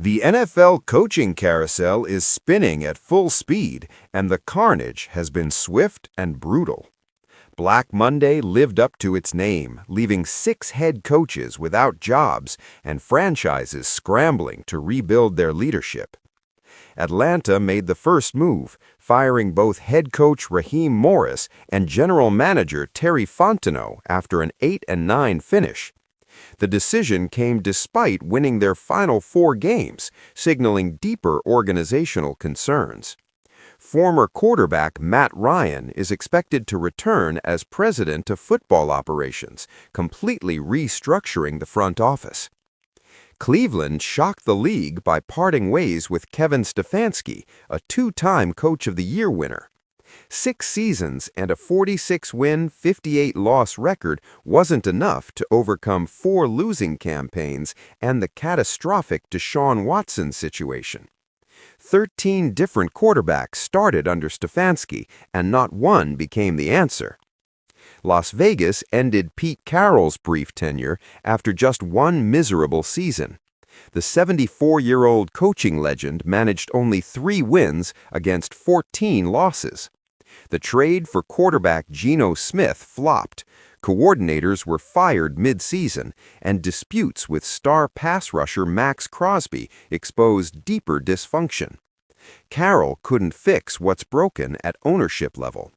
The NFL coaching carousel is spinning at full speed, and the carnage has been swift and brutal. Black Monday lived up to its name, leaving 6 head coaches without jobs and franchises scrambling to rebuild their leadership. Atlanta made the first move, firing both head coach Raheem Morris and general manager Terry Fontenot after an 8-9 finish. The decision came despite winning their final 4 games, signaling deeper organizational concerns. Former quarterback Matt Ryan is expected to return as president of football operations, completely restructuring the front office. Cleveland shocked the league by parting ways with Kevin Stefanski, a 2-time Coach of the Year winner. 6 seasons and a 46-win, 58-loss record wasn't enough to overcome 4 losing campaigns and the catastrophic Deshaun Watson situation. 13 different quarterbacks started under Stefanski, and not one became the answer. Las Vegas ended Pete Carroll's brief tenure after just 1 miserable season. The 74-year-old coaching legend managed only 3 wins against 14 losses. The trade for quarterback Geno Smith flopped. Coordinators were fired mid-season, and disputes with star pass rusher Max Crosby exposed deeper dysfunction. Carroll couldn't fix what's broken at ownership level.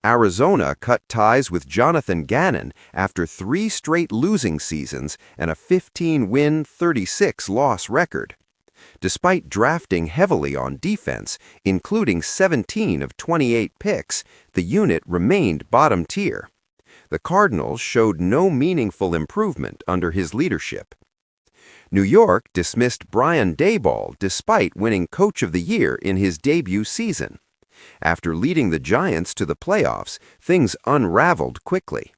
Arizona cut ties with Jonathan Gannon after 3 straight losing seasons and a 15-win, 36-loss record. Despite drafting heavily on defense, including 17 of 28 picks, the unit remained bottom tier. The Cardinals showed no meaningful improvement under his leadership. New York dismissed Brian Daboll despite winning Coach of the Year in his debut season. After leading the Giants to the playoffs, things unraveled quickly.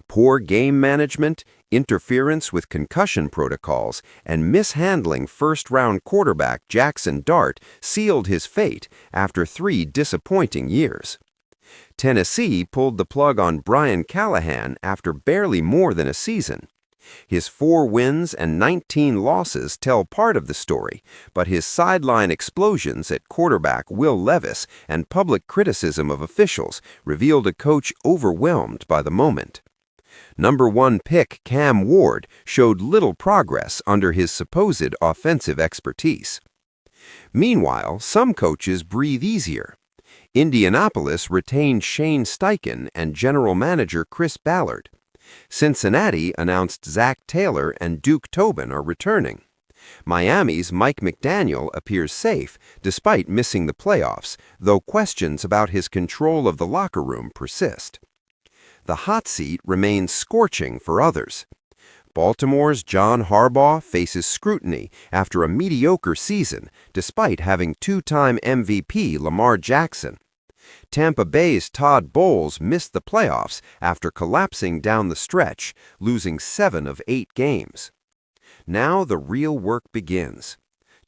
Poor game management, interference with concussion protocols, and mishandling first-round quarterback Jackson Dart sealed his fate after 3 disappointing years. Tennessee pulled the plug on Brian Callahan after barely more than a season. His 4 wins and 19 losses tell part of the story, but his sideline explosions at quarterback Will Levis and public criticism of officials revealed a coach overwhelmed by the moment. Number 1 pick Cam Ward showed little progress under his supposed offensive expertise. Meanwhile, some coaches breathe easier. Indianapolis retained Shane Steichen and general manager Chris Ballard. Cincinnati announced Zach Taylor and Duke Tobin are returning. Miami's Mike McDaniel appears safe despite missing the playoffs, though questions about his control of the locker room persist. The hot seat remains scorching for others. Baltimore's John Harbaugh faces scrutiny after a mediocre season, despite having 2-time MVP Lamar Jackson. Tampa Bay's Todd Bowles missed the playoffs after collapsing down the stretch, losing 7 of 8 games. Now the real work begins.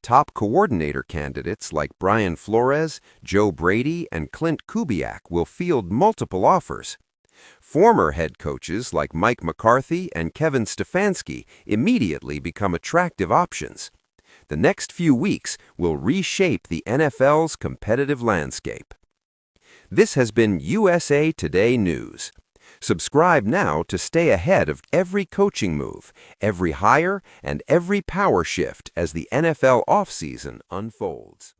Top coordinator candidates like Brian Flores, Joe Brady, and Clint Kubiak will field multiple offers. Former head coaches like Mike McCarthy and Kevin Stefanski immediately become attractive options. The next few weeks will reshape the NFL's competitive landscape. This has been USA Today News. Subscribe now to stay ahead of every coaching move, every hire, and every power shift as the NFL offseason unfolds.